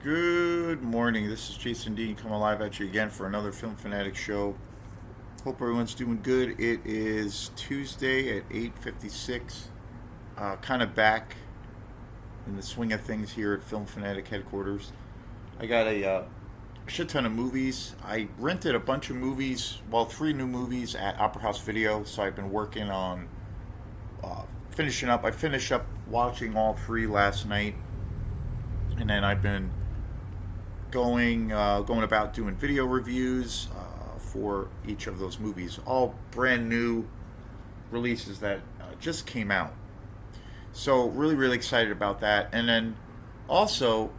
Good morning. This is Jason Dean coming live at you again for another Film Fanatic show. Hope everyone's doing good. It is Tuesday at 8:56. Kind of back in the swing of things here at Film Fanatic headquarters. I got a shit ton of movies. I rented a bunch of movies, well, three new movies at Opera House Video. So I've been working on finishing up. I finished up watching all three last night, and then I've been going about doing video reviews for each of those movies, all brand new releases that just came out. So really excited about that. And then also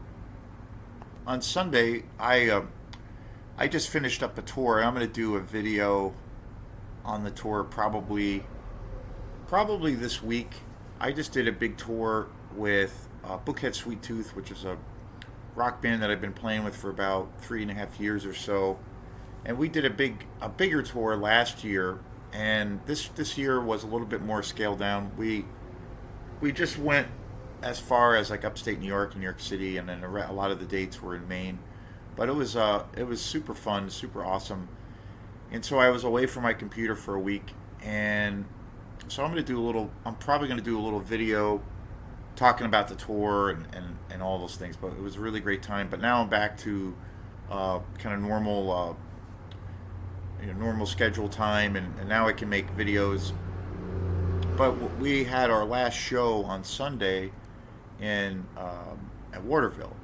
on Sunday, I just finished up a tour. I'm going to do a video on the tour probably this week. I just did a big tour with Bookhead Sweet Tooth, which is a rock band that I've been playing with for about 3.5 years or so, and we did a bigger tour last year, and this year was a little bit more scaled down. We just went as far as like upstate New York and New York City, and then a lot of the dates were in Maine, but it was super fun, super awesome, and so I was away from my computer for a week, and so I'm probably going to do a little video talking about the tour and all those things. But it was a really great time. But now I'm back to kind of normal schedule time, and now I can make videos. But we had our last show on Sunday at Waterville,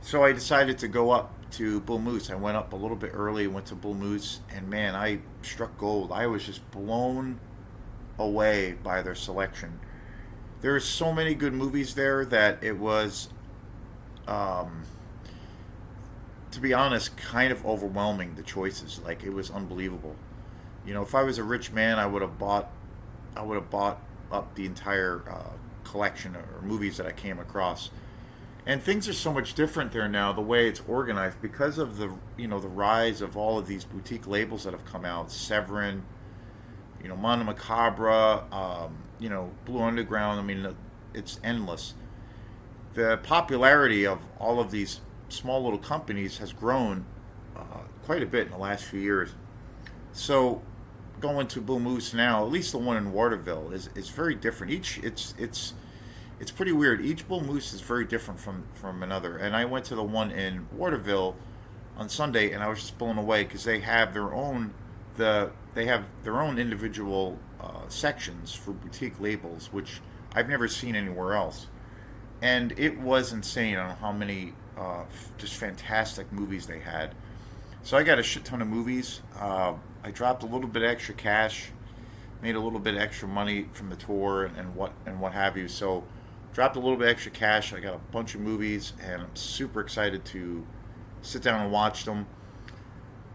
so I decided to go up to Bull Moose. I went up a little bit early, went to Bull Moose, and man, I struck gold. I was just blown away by their selection. There's so many good movies there that it was, to be honest, kind of overwhelming, the choices. Like, it was unbelievable. If I was a rich man, I would have bought up the entire collection or movies that I came across. And things are so much different there now, the way it's organized, because of the rise of all of these boutique labels that have come out. Severin, Mondo Macabra, Blue Underground. I mean, it's endless. The popularity of all of these small little companies has grown quite a bit in the last few years. So going to Bull Moose now, at least the one in Waterville, is very different. It's pretty weird. Each Bull Moose is very different from another. And I went to the one in Waterville on Sunday, and I was just blown away because they have their own individual sections for boutique labels, which I've never seen anywhere else. And it was insane on how many just fantastic movies they had. So I got a shit ton of movies. I dropped a little bit extra cash, made a little bit extra money from the tour and what have you. So dropped a little bit extra cash. I got a bunch of movies, and I'm super excited to sit down and watch them.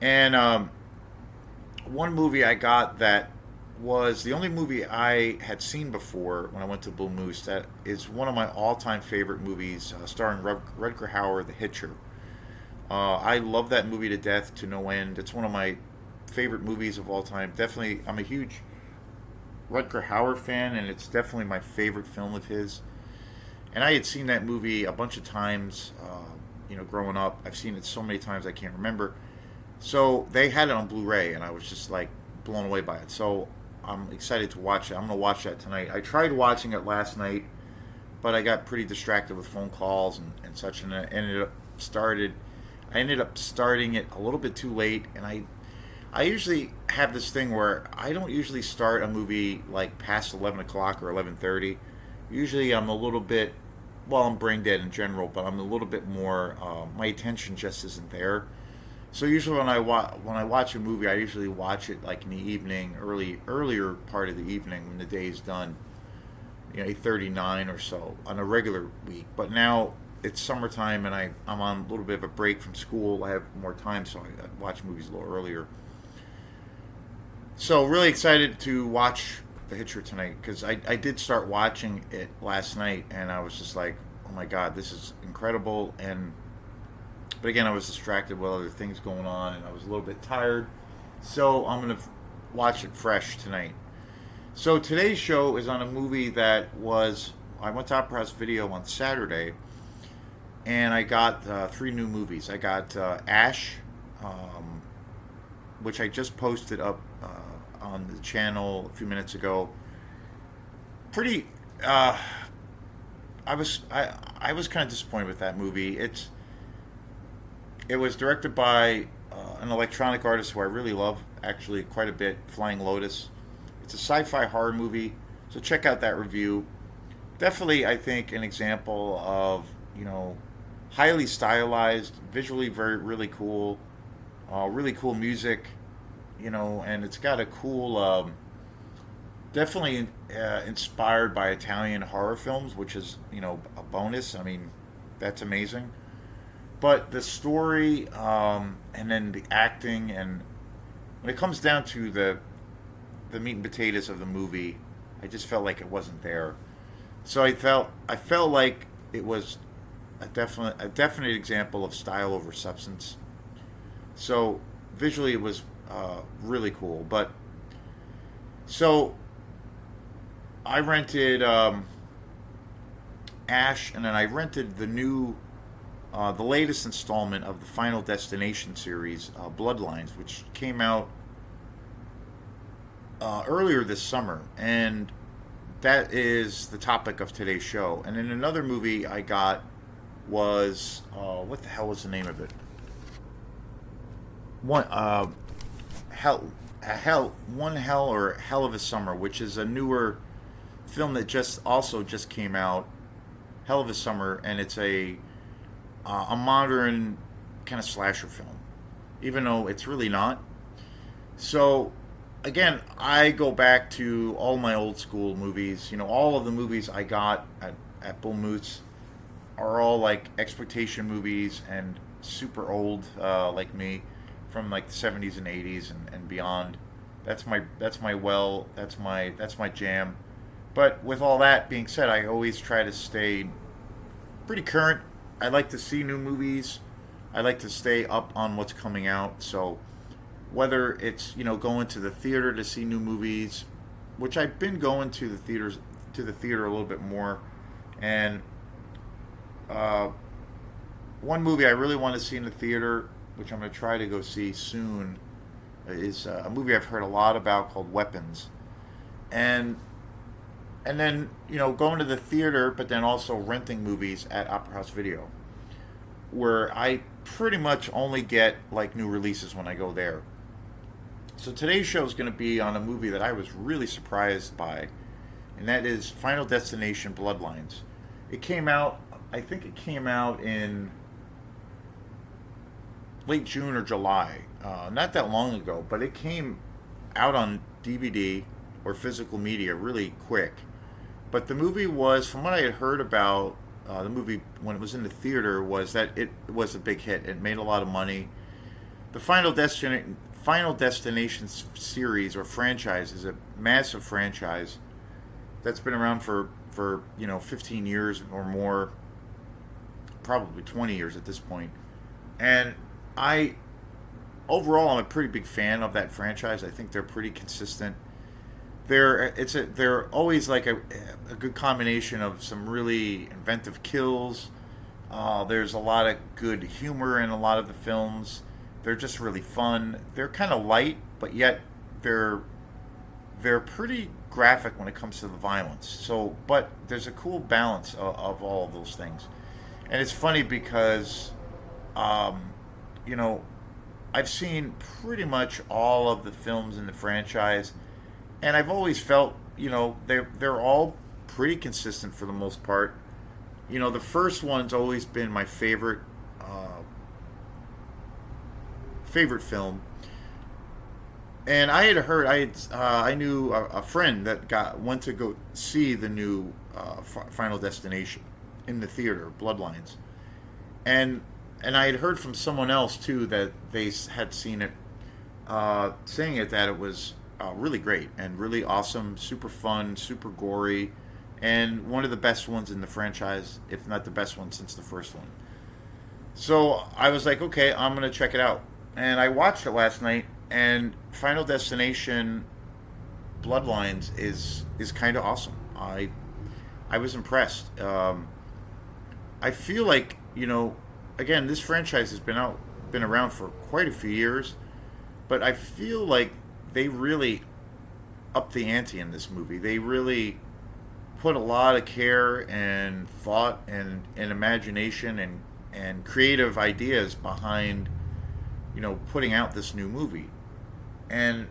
And one movie I got that was the only movie I had seen before when I went to Bull Moose, that is one of my all-time favorite movies, starring Rutger Hauer, The Hitcher. I love that movie to death, to no end. It's one of my favorite movies of all time. Definitely, I'm a huge Rutger Hauer fan, and it's definitely my favorite film of his. And I had seen that movie a bunch of times, growing up. I've seen it so many times I can't remember. So they had it on Blu-ray, and I was just like blown away by it. So I'm excited to watch it. I'm going to watch that tonight. I tried watching it last night, but I got pretty distracted with phone calls and such, and I ended up starting it a little bit too late. And I usually have this thing where I don't usually start a movie like past 11 o'clock or 11:30. Usually I'm a little bit, well, I'm brain dead in general, but I'm a little bit more, my attention just isn't there. So usually when I watch a movie, I usually watch it like in the evening, earlier part of the evening when the day is done, 8:39 or so on a regular week. But now it's summertime, and I'm on a little bit of a break from school. I have more time, so I watch movies a little earlier. So really excited to watch The Hitcher tonight, because I did start watching it last night, and I was just like, oh my god, this is incredible. But again, I was distracted with other things going on, and I was a little bit tired. So I'm going to watch it fresh tonight. So today's show is on a movie that I went to Opera House Video on Saturday, and I got three new movies. I got Ash, um, which I just posted up on the channel a few minutes ago. Pretty. Uh, I was kind of disappointed with that movie. It was directed by an electronic artist who I really love, actually quite a bit, Flying Lotus. It's a sci-fi horror movie, so check out that review. Definitely, I think an example of highly stylized, visually very really cool, really cool music, and it's got a cool, definitely inspired by Italian horror films, which is a bonus. I mean, that's amazing. But the story, and then the acting, and when it comes down to the meat and potatoes of the movie, I just felt like it wasn't there. So I felt like it was a definite example of style over substance. So visually, it was really cool. But so I rented Ash, and then I rented the latest installment of the Final Destination series, Bloodlines, which came out earlier this summer, and that is the topic of today's show. And then another movie I got was what the hell was the name of it? One one hell or Hell of a Summer, which is a newer film that just came out. Hell of a Summer, and it's a modern kind of slasher film, even though it's really not. So again, I go back to all my old school movies. All of the movies I got at Bull Moose are all like exploitation movies and super old, like me, from like the 70s and 80s and beyond. That's my jam. But with all that being said, I always try to stay pretty current. I like to see new movies. I like to stay up on what's coming out. So whether it's going to the theater to see new movies, which I've been going to the theater a little bit more, and uh, one movie I really want to see in the theater, which I'm going to try to go see soon, is a movie I've heard a lot about called Weapons, and then going to the theater, but then also renting movies at Opera House Video, where I pretty much only get like new releases when I go there. So today's show is going to be on a movie that I was really surprised by, and that is Final Destination Bloodlines. It came out, I think it came out in late June or July, not that long ago, but it came out on DVD or physical media really quick. But the movie was, from what I had heard about the movie when it was in the theater, was that it was a big hit. It made a lot of money. The Final Destination series or franchise is a massive franchise that's been around for 15 years or more, probably 20 years at this point. And I overall I'm a pretty big fan of that franchise. I think they're pretty consistent. They're always like a good combination of some really inventive kills. There's a lot of good humor in a lot of the films. They're just really fun. They're kind of light, but yet they're pretty graphic when it comes to the violence. So, but there's a cool balance of all of those things, and it's funny because, um, you know, I've seen pretty much all of the films in the franchise, and I've always felt, they're all pretty consistent for the most part. The first one's always been my favorite film, and I had heard I knew a friend that went to go see the new Final Destination in the theater, Bloodlines, and I had heard from someone else too that they had seen it, saying that it was really great and really awesome, super fun, super gory, and one of the best ones in the franchise, if not the best one since the first one. So I was like, okay, I'm gonna check it out, and I watched it last night. And Final Destination Bloodlines is kind of awesome. I was impressed. I feel like you know, again, this franchise has been around for quite a few years, but I feel like they really upped the ante in this movie. They really put a lot of care and thought and imagination and creative ideas behind, putting out this new movie. And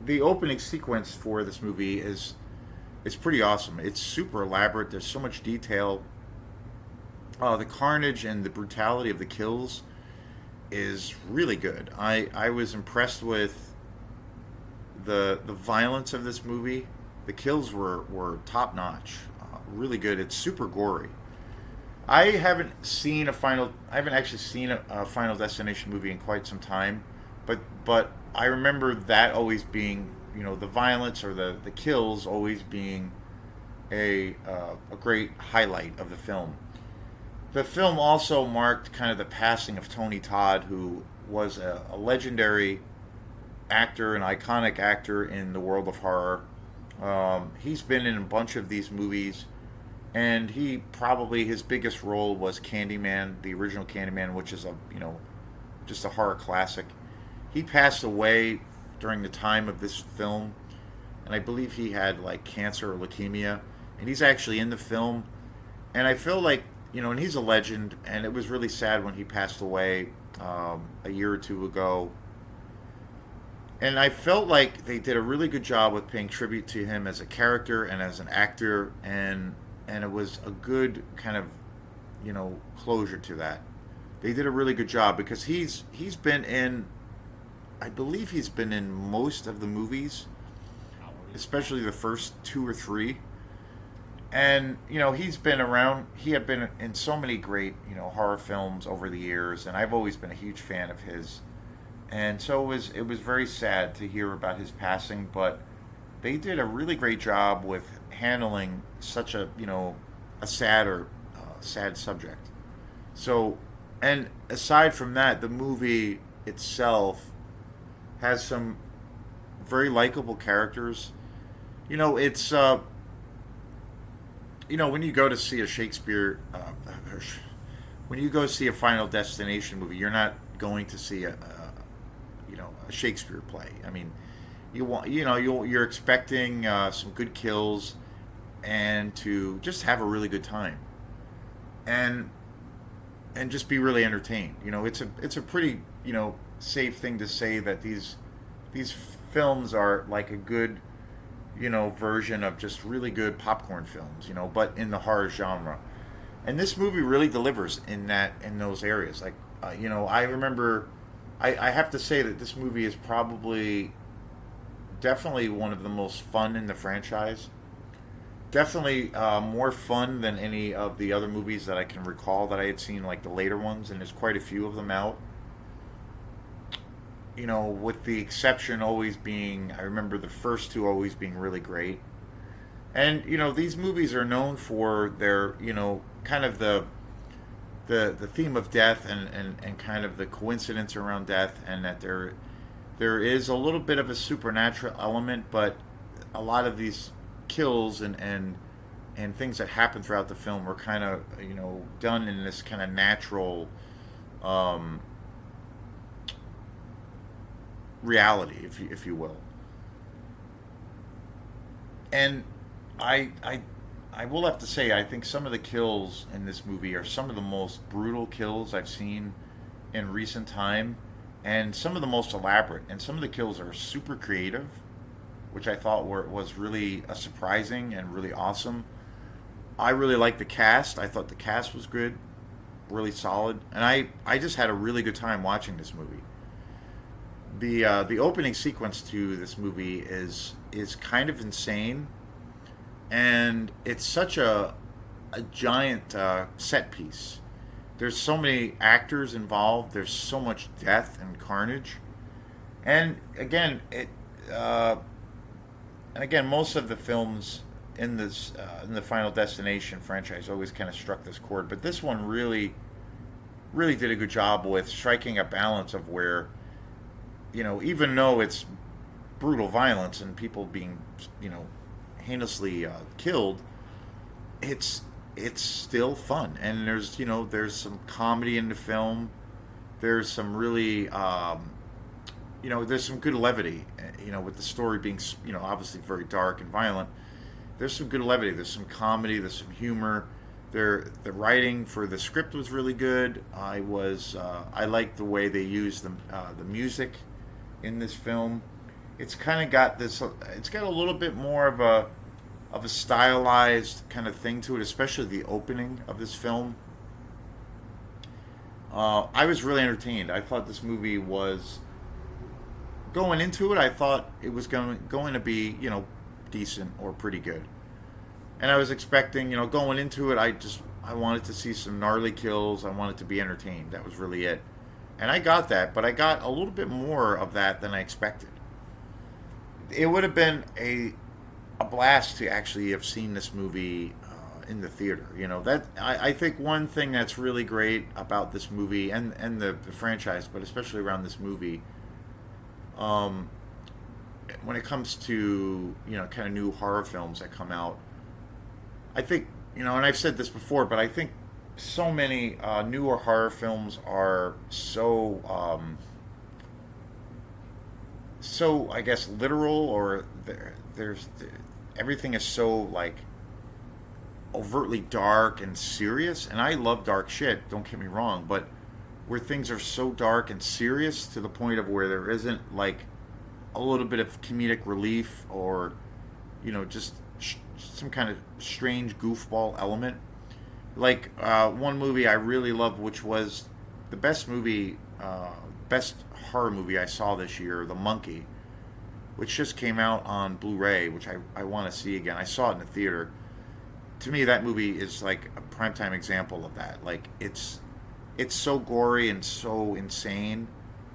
the opening sequence for this movie is pretty awesome. It's super elaborate. There's so much detail. The carnage and the brutality of the kills is really good. I was impressed with the violence of this movie. The kills were top notch, really good. It's super gory. I haven't actually seen a Final Destination movie in quite some time, but I remember that always being, the violence or the kills always being a great highlight of the film. The film also marked kind of the passing of Tony Todd, who was a legendary actor, an iconic actor in the world of horror. He's been in a bunch of these movies, and his biggest role was Candyman, the original Candyman, which is just a horror classic. He passed away during the time of this film, and I believe he had like cancer or leukemia, and he's actually in the film. And I feel like, and he's a legend, and it was really sad when he passed away a year or two ago. And I felt like they did a really good job with paying tribute to him as a character and as an actor, and it was a good kind of, closure to that. They did a really good job because he's been in, I believe he's been in most of the movies, especially the first two or three. And he's been around. He had been in so many great horror films over the years, and I've always been a huge fan of his. And so it was very sad to hear about his passing, but they did a really great job with handling such a sad subject. So, and aside from that, the movie itself has some very likable characters. It's when you go to see a Shakespeare, when you go see a Final Destination movie, you're not going to see a Shakespeare play. I mean, you're expecting some good kills and to just have a really good time and just be really entertained. It's a pretty safe thing to say that these films are like a good version of just really good popcorn films, but in the horror genre. And this movie really delivers in those areas. Like, I remember, I have to say that this movie is probably definitely one of the most fun in the franchise. Definitely more fun than any of the other movies that I can recall that I had seen, like the later ones, and there's quite a few of them out. With the exception always being, I remember the first two always being really great. And these movies are known for their kind of the theme of death and kind of the coincidence around death, and that there is a little bit of a supernatural element, but a lot of these kills and things that happen throughout the film were kind of done in this kind of natural reality, if you will. And I will have to say, I think some of the kills in this movie are some of the most brutal kills I've seen in recent time, and some of the most elaborate. And some of the kills are super creative, which I thought was really surprising and really awesome. I really liked the cast. I thought the cast was good, really solid, and I just had a really good time watching this movie. The opening sequence to this movie is kind of insane, and it's such a giant set piece. There's so many actors involved. There's so much death and carnage, and again, most of the films in the Final Destination franchise always kind of struck this chord, but this one really did a good job with striking a balance of where, even though it's brutal violence and people being, heinously killed, it's it's still fun. And there's some comedy in the film. There's some really there's some good levity. With the story being obviously very dark and violent. There's some good levity. There's some comedy. There's some humor. The writing for the script was really good. I liked the way they used the music in this film. It's kind of got this. It's got a little bit more of a stylized kind of thing to it, especially the opening of this film. I was really entertained. I thought this movie was going into it. I thought it was going to be decent or pretty good, and I was expecting going into it. I wanted to see some gnarly kills. I wanted to be entertained. That was really it, and I got that. But I got a little bit more of that than I expected. It would have been a blast to actually have seen this movie in the theater. I think one thing that's really great about this movie and the franchise, but especially around this movie, um, when it comes to kind of new horror films that come out, I think and I've said this before, but I think so many newer horror films are so I guess literal, or there's everything is so like overtly dark and serious, and I love dark shit, don't get me wrong, but where things are so dark and serious to the point of where there isn't like a little bit of comedic relief, or just some kind of strange goofball element. Like one movie I really love, which was the best horror movie I saw this year, The Monkey, which just came out on Blu-ray, which I want to see again. I saw it in the theater. To me, that movie is like a primetime example of that. Like it's so gory and so insane,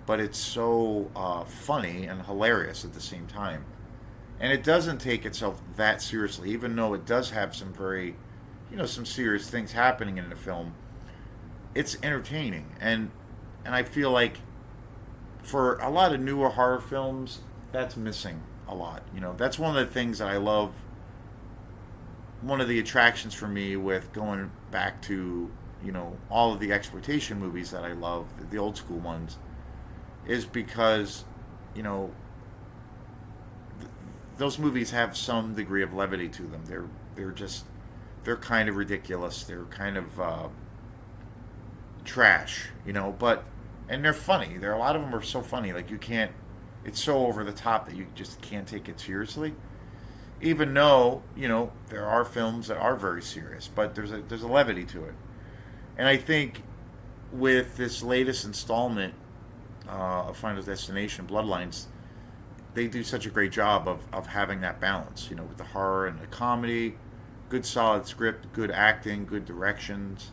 but it's so funny and hilarious at the same time. And it doesn't take itself that seriously, even though it does have some very, some serious things happening in the film. It's entertaining, and I feel like for a lot of newer horror films, that's missing a lot. That's one of the things that I love. One of the attractions for me with going back to all of the exploitation movies that I love, the old school ones, is because you know those movies have some degree of levity to them. They're kind of ridiculous. They're kind of trash, but and they're funny. A lot of them are so funny, like you can't. It's so over the top that you just can't take it seriously. Even though there are films that are very serious, but there's a levity to it, and I think with this latest installment of Final Destination Bloodlines, they do such a great job of having that balance, with the horror and the comedy, good solid script, good acting, good directions,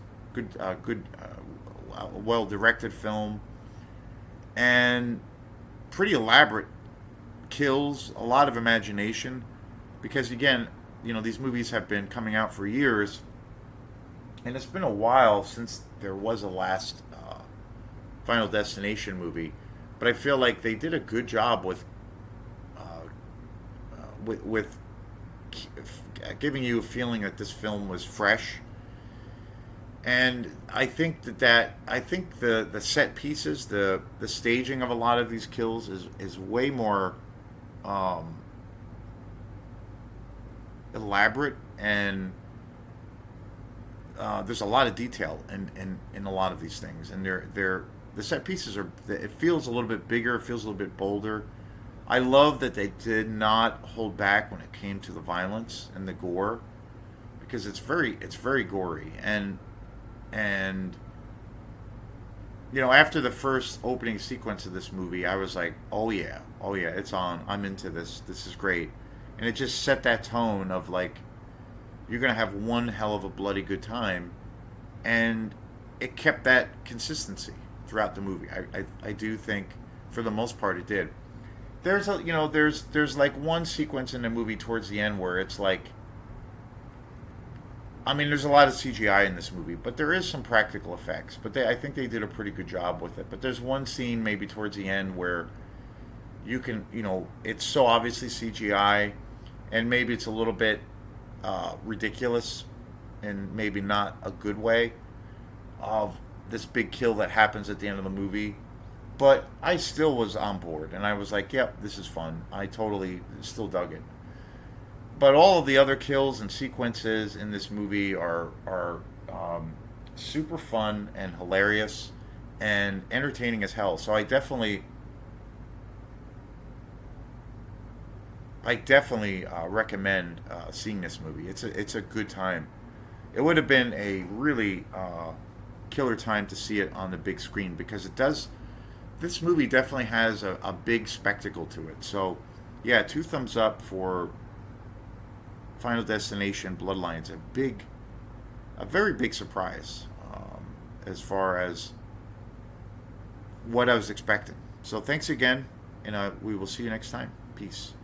well directed film, and pretty elaborate kills, a lot of imagination, because again, these movies have been coming out for years, and it's been a while since there was a last Final Destination movie, but I feel like they did a good job with giving you a feeling that this film was fresh. And I think I think the set pieces, the staging of a lot of these kills is way more um, elaborate, and there's a lot of detail in a lot of these things, and the set pieces are, it feels a little bit bigger, it feels a little bit bolder. I love that they did not hold back when it came to the violence and the gore, because it's very gory, and after the first opening sequence of this movie, I was like, oh yeah, it's on. I'm into this. This is great, and it just set that tone of like, you're gonna have one hell of a bloody good time, and it kept that consistency throughout the movie. I do think for the most part it did. There's like one sequence in the movie towards the end where it's like, I mean, there's a lot of CGI in this movie, but there is some practical effects. But I think they did a pretty good job with it. But there's one scene maybe towards the end where you can, it's so obviously CGI, and maybe it's a little bit ridiculous, and maybe not a good way, of this big kill that happens at the end of the movie. But I still was on board, and I was like, "Yep, this is fun." I totally still dug it. But all of the other kills and sequences in this movie are super fun and hilarious and entertaining as hell. So I definitely recommend seeing this movie. It's a good time. It would have been a really killer time to see it on the big screen because it does. This movie definitely has a big spectacle to it. So, yeah, two thumbs up for Final Destination Bloodlines. A very big surprise as far as what I was expecting. So, thanks again, and we will see you next time. Peace.